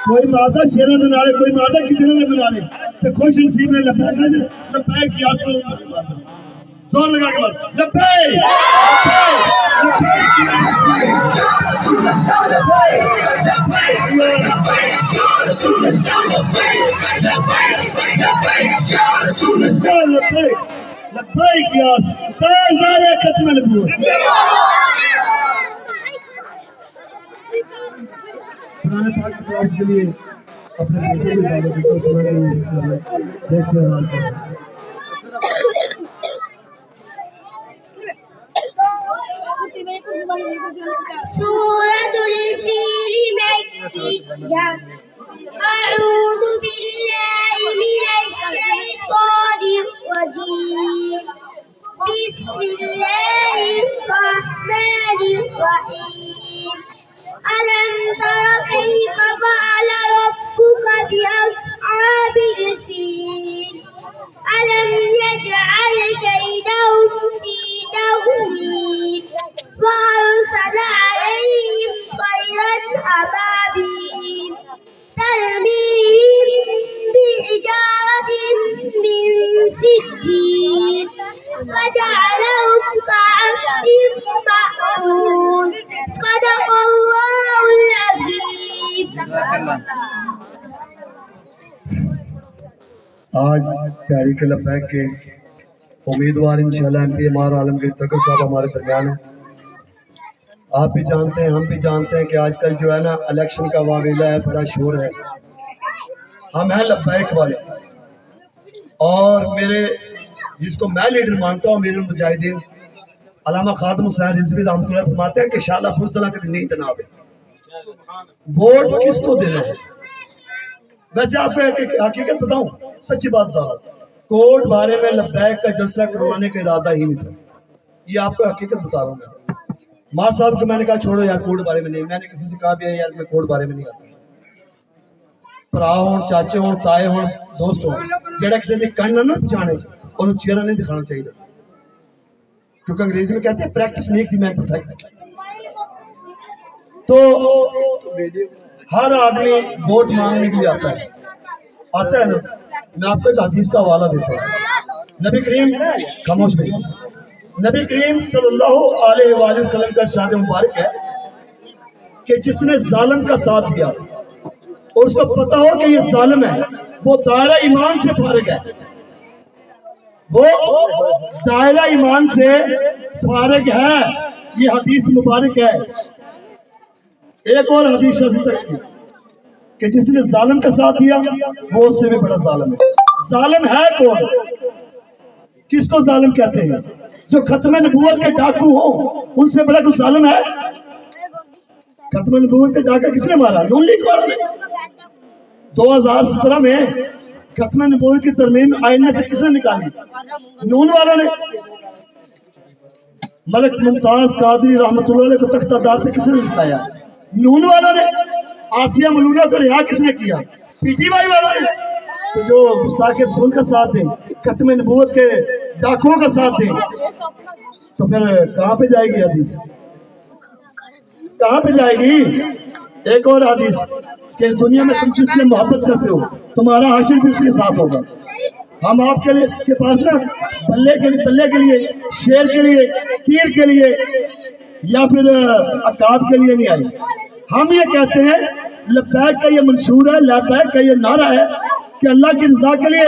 کوئی مارتا شیرے بنا رہے، کوئی مارتا کتنے نے بنا رہے، تو خوش نصیب نے لبیک یا رسول اللہ، زور لگا کے بات لبیک لبیک یا تاجدار ختم نبوت۔ قرآن پاک کی تلاوت کے لیے اپنے بیٹے بھی دعوت دیتا ہوں، سنا کے اس کا دیکھتے ہیں آواز کا سورة الفيل مكية أعوذ بالله من الشيطان الرجيم بسم الله الرحمن الرحيم ألم تر كيف فعل ربك بأصحاب الفيل ألم يجعل كيدهم في تضليل وأرسل عليهم طيرا أبابيل ترميهم بحجارة من سجيل فجعلهم كعصف مأكول صدق الله العظيم۔ آج تحریک لبیک کے امیدوار انشاءاللہ ایم پی ہمارا عالمگیر تکر صاحب ہمارے درمیان ہیں۔ آپ بھی جانتے ہیں، ہم بھی جانتے ہیں کہ آج کل جو ہے نا الیکشن کا واویلا ہے، بڑا شور ہے۔ ہم ہیں لبیک والے، اور میرے جس کو میں لیڈر مانتا ہوں، میرے مجاہدین علامہ خادم حسین رضوی رحمۃ اللہ فرماتے ہیں کہ شالا بزدلہ کے نہیں جناب ہے، ووٹ کس کو دینا ہے؟ ویسے آپ کو ایک حقیقت بتاؤں، سچی بات ظاہر، کوٹ بارے میں لبیک کا جلسہ کروانے کا ارادہ ہی نہیں تھا، یہ آپ کو حقیقت بتا رہا ہوں میں۔ مار صاحب کو میں نے کہا چھوڑو یار کوٹ بارے میں نہیں، میں نے کسی سے کہا بھی ہے یار میں کوٹ بارے میں نہیں آتا، پرا ہوں، چاچے ہوں، تائے ہوں، دوست ہوں، جڑا کسی نے کہنا نہ پہچانے انہوں چہرہ نہیں دکھانا چاہیے، کیونکہ انگریزی میں کہتے ہیں practice makes the man perfect. تو ہر آدمی ووٹ مانگنے کے لیے آتا ہے نا۔ میں آپ کو ایک حدیث کا حوالہ دیتا ہوں، نبی کریم خاموش بھائی، نبی کریم صلی اللہ علیہ وآلہ وسلم کا ارشاد مبارک ہے کہ جس نے ظالم کا ساتھ دیا اور اس کو پتا ہو کہ یہ ظالم ہے، وہ دائرہ ایمان سے فارغ ہے، وہ دائرہ ایمان سے فارغ ہے، یہ حدیث مبارک ہے۔ ایک اور حدیث سے تک کہ جس نے ظالم کا ساتھ دیا وہ اس سے بھی بڑا ظالم ہے۔ ظالم ہے کون؟ کس کو ظالم کہتے ہیں؟ جو ختم نبوت کے ڈاکو ہوں، ان سے بڑا کوئی ظالم ہے؟ ختم نبوت کے ڈاکہ کس نے مارا؟ نون لیگ والوں نے۔ 2017 میں ختم نبوت کی ترمیم آئینے سے کس نے نکالی؟ نون والوں نے۔ ملک ممتاز قادری رحمت اللہ علیہ کو تختہ دار پہ کس نے لٹایا؟ نون والوں نے۔ آسیہ ملونہ کو رہا کس نے کیا؟ پی ٹی وائی والوں نے۔ تو جو گستاخ رسول کا ساتھ دیں، ختم نبوت کے ڈاکوؤں کا ساتھ دیں، تو پھر کہاں پہ جائے گی حدیث؟ کہاں پہ جائے گی؟ ایک اور حدیث کہ اس دنیا میں تم جس سے محبت کرتے ہو تمہارا حاشر بھی اس کے ساتھ ہوگا۔ ہم آپ کے پاس نا بلے کے لیے، شیر کے لیے، تیر کے لیے یا پھر عقاب کے لیے نہیں آئے۔ ہم یہ کہتے ہیں، لبیک کا یہ منشور ہے، لبیک کا یہ نعرہ ہے کہ اللہ کی رضا کے لیے،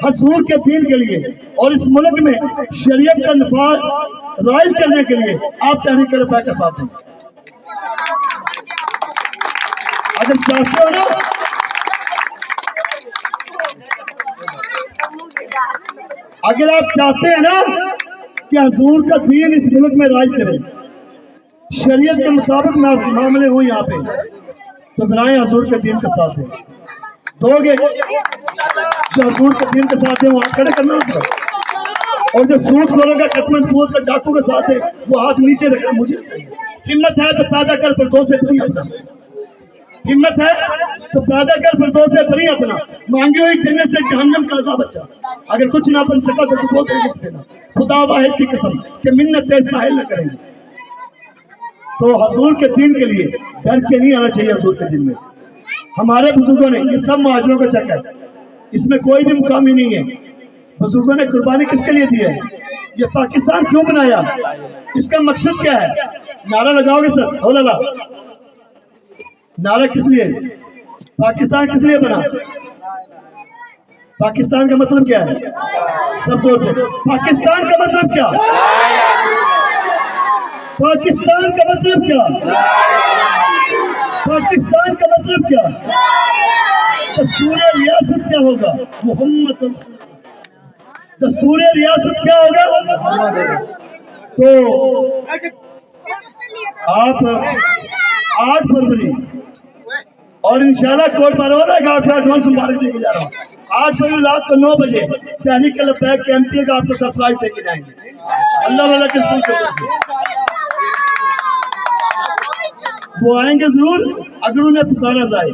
حضور کے دین کے لیے، اور اس ملک میں شریعت کا نفاذ رائج کرنے کے لیے آپ تحریک لبیک کا ساتھ دیں۔ اگر چاہتے ہو نا، اگر آپ چاہتے ہیں نا کہ حضور کا دین اس ملک میں رائج کرے، شریعت کے مطابق معاملے ہوں یہاں پہ، تو پھر آئیں حضور کے دین کا ساتھ دیں۔ دو گے جو حضور کے دین کے ساتھ دیں، وہاں کھڑے کرنا ہوگا۔ اور جو سود خوروں کا خاتمہ نبوت کا ڈاکو کے ساتھ ہے وہ ہاتھ نیچے رکھنا مجھے چاہیے. ہمت ہے تو پیدا کر فردوس سے بری اپنا. ہمت ہے تو پیدا کر فردوس سے بری اپنا. مانگی ہوئی جنت سے جہنم کا عذاب اچھا. اگر کچھ نہ بن سکا تو بہت رزق دینا. خدا واحد کی قسم کہ منت ساحل نہ کریں گے. تو حضور کے دین کے لیے ڈر کے نہیں آنا چاہیے. حضور کے دین میں ہمارے بزرگوں نے یہ سب مہاجروں کا چک ہے, اس میں کوئی بھی مقامی نہیں ہے. بزرگوں نے قربانی کس کے لیے دی ہے؟ یہ پاکستان کیوں بنایا؟ اس کا مقصد کیا ہے؟ نعرہ لگاؤ گے سر؟ ہو لالا نعرہ کس لیے؟ پاکستان کس لیے بنا؟ پاکستان کا مطلب کیا ہے؟ سب سوچیں پاکستان کا مطلب کیا؟ پاکستان کا مطلب کیا؟ پاکستان کا مطلب کیا؟ دستور ریاست کیا ہوگا؟ محمد. دستور ریاست کیا ہوگا؟ تو آپ 8 فروری اور انشاءاللہ کوٹ پروانہ کا ایڈوانس مبارک دے کے جا رہا ہوں. 8 فروری رات کو 9 بجے تحریک لبیک کے ایم پی کا آپ کو سرپرائز دے کے جائیں گے اللہ والا کے رسول کے وجہ سے. وہ آئیں گے ضرور اگر انہیں پکارا جائے.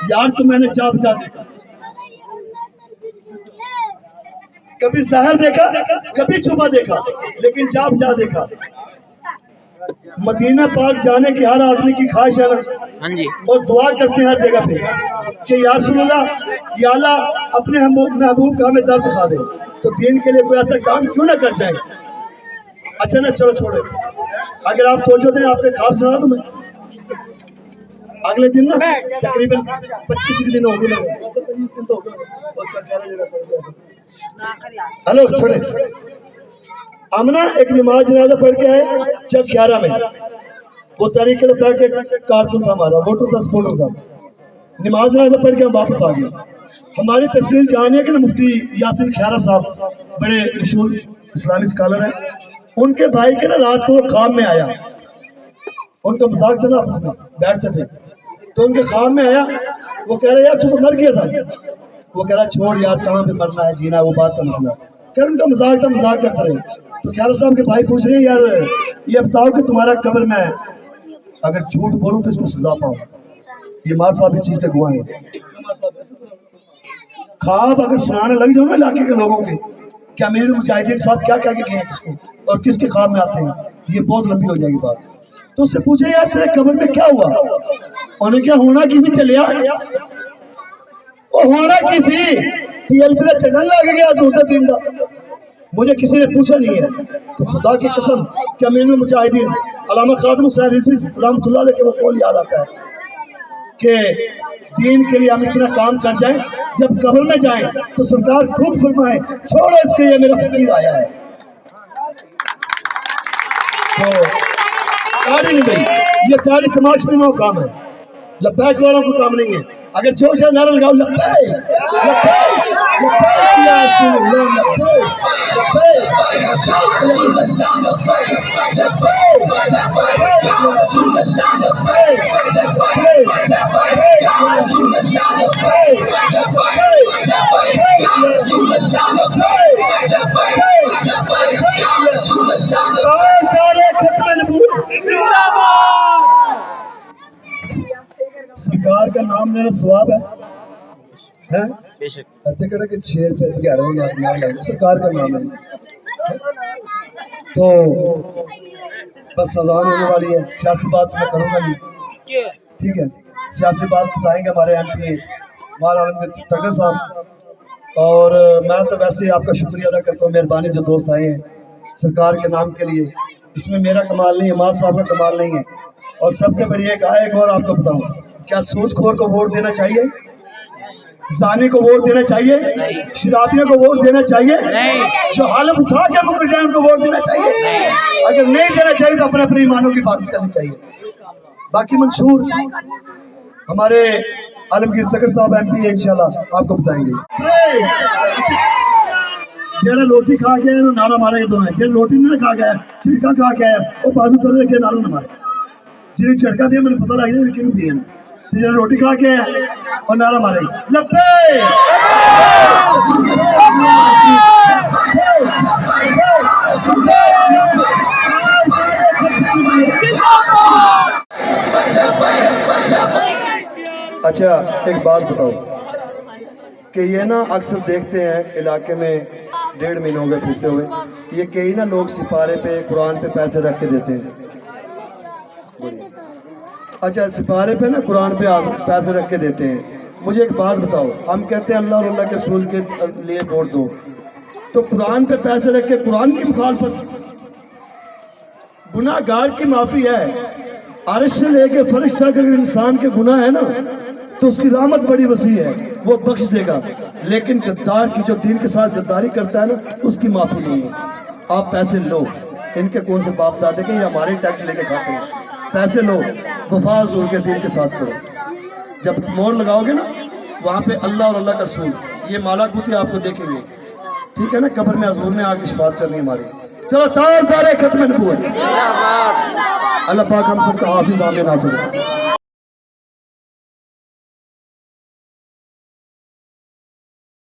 یار تو میں نے چاپ چاپ دیکھا, کبھی سحر دیکھا, کبھی چھپا دیکھا, لیکن چاپ جا دیکھا. مدینہ پاک جانے کی ہر آدمی کی خواہش ہے اور دعا کرتے ہیں ہر جگہ پہ کہ یا رسول اللہ, یا اللہ اپنے محبوب کا ہمیں درد دکھا دے. تو دین کے لیے کوئی ایسا کام کیوں نہ کر جائیں. اچھا نا چلو چھوڑے, اگر آپ توجہ دیں آپ کے خواب سنا تو میں اگلے دن نا تقریباً 25 دن ہو گئے. ہلو چھوڑے, ہم نا ایک نماز جنازہ پڑھ کے آئے جب 11 میں. وہ تحریک لبیک کے کارکن تھا ہمارا, ووٹر تھا, سپورٹر تھا. نماز جنازہ پڑھ کے ہم واپس آ گئے. ہماری تحصیل جہاں ہے کہ مفتی یاسین خیرہ صاحب بڑے مشہور اسلامی اسکالر ہیں. ان کے بھائی کے نا رات کو وہ خواب میں آیا. ان کا مذاق تھا نا, آپس میں بیٹھتے تھے تو ان کے خواب میں آیا. وہ کہہ رہے یار تو مر گیا تھا. وہ کہہ رہا چھوڑ یار کہاں پہ مرنا ہے جینا ہے, وہ بات کا مسئلہ. کہ ان کا مذاق تھا, مذاق کرتے رہے. تو خیرہ صاحب کے بھائی پوچھ رہے ہیں یار یہ بتاؤ کہ تمہارا قبر میں اگر جھوٹ بولوں تو اس کو سزا پاؤں. یہ مار صاحب اس چیز کے گواہ ہیں. خواب اگر سنانے لگ جاؤ نا علاقے کے لوگوں کے کہ امیر المجاہدین صاحب کیا کہہ کے گئے ہیں کس کو اور کس کے خواب میں آتے ہیں, یہ بہت لمبی ہو جائے گی بات. تو اس سے پوچھے یار تیرے قبر میں کیا ہوا؟ انہیں کیا ہونا کسی چلیا, وہ ہونا کسی TLP کا چینل لگ گیا حضور دین کا. مجھے کسی نے پوچھا نہیں ہے. تو خدا کی قسم کہ امیر المجاہدین علامہ خادم حسین رضوی رحمۃ اللہ علیہ کے وہ قول یاد آتا ہے کہ دین کے لیے ہم اتنا کام کر جائیں, جب قبر میں جائیں تو سرکار خود فرمائے چھوڑو اس کے, یہ میرا فقیر آیا ہے. تو نہیں بھائی, یہ تاریخ تماشبین کا کام ہے, لبیک والوں کو کام نہیں ہے. اگر جوش ہے نعرہ لگاؤ لبیک لبیک لبیک یا رسول اللہ, سرکار کا نام لینا ثواب ہے. سرکار کا نام ہے. تو بس اذان ہونے والی ہے. سیاسی بات میں کروں گا نہیں, ٹھیک ہے. سیاسی بات بتائیں گے ہمارے MP مولانا عالمگیر تغی صاحب. اور میں تو ویسے ہی آپ کا شکریہ ادا کرتا ہوں, مہربانی جو دوست آئے ہیں سرکار کے نام کے لیے. اس میں میرا کمال نہیں ہے, مار صاحب کا کمال نہیں ہے. اور سب سے بڑی ایک اور آپ کو بتاؤں, کیا سود خور کو ووٹ دینا چاہیے؟ زانی کو ووٹ دینا چاہیے؟ شرابیوں کو ووٹ دینا چاہیے؟ جو حالم اٹھا کے مکر جائیں ان کو ووٹ دینا چاہیے؟ اگر نہیں دینا چاہیے تو اپنے ایمانوں کی حفاظت کرنی چاہیے. باقی منشور ہمارے عالمگیر تغی صاحب MP انشاءاللہ آپ کو بتائیں گے. جہاں روٹی کھا کے نعرہ مارے یہ دو ہیں. جہاں روٹی نہیں کھا گیا چھڑکا کھا کے آیا وہ بازو تلے رکھے نعرہ نہ مارے. جنہیں چھڑکا دیا میں نے پتہ لگ گیا کیوں پیے نا. جہاں روٹی کھا کے آیا اور نعرہ مارے لبیک اچھا ایک بات بتاؤ کہ یہ نا اکثر دیکھتے ہیں علاقے میں 1.5 مہینہ ہو گئے پھرتے ہوئے، یہ کئی نا لوگ سپارے پہ قرآن پہ پیسے رکھ کے دیتے ہیں. اچھا سپارے پہ نا قرآن پہ آپ پیسے رکھ کے دیتے ہیں. مجھے ایک بات بتاؤ، ہم کہتے ہیں اللہ اور اللہ کے رسول کے لیے ووٹ دو، تو قرآن پہ پیسے رکھ کے قرآن کی مخالفت، گناہ گار کی معافی ہے. عرش سے لے کے فرش تک اگر انسان کے گناہ ہے نا تو اس کی رحمت بڑی وسیع ہے، وہ بخش دے گا. لیکن غدار کی جو دین کے ساتھ غداری کرتا ہے نا اس کی معافی نہیں ہے. آپ پیسے لو، ان کے کون سے باپ دادے کے، یہ ہمارے ٹیکس لے کے کھاتے ہیں. پیسے لو، وفا حضور کے دین کے ساتھ کرو. جب مور لگاؤ گے نا وہاں پہ اللہ اور اللہ کا رسول، یہ مالا کوتی آپ کو دیکھیں گے. ٹھیک ہے نا، قبر میں حضور نے آ کے شفاعت کرنی ہماری. چلو تاجدار ختم نبوت، اللہ پاک ہم سب کا حافظ آمین ناصر.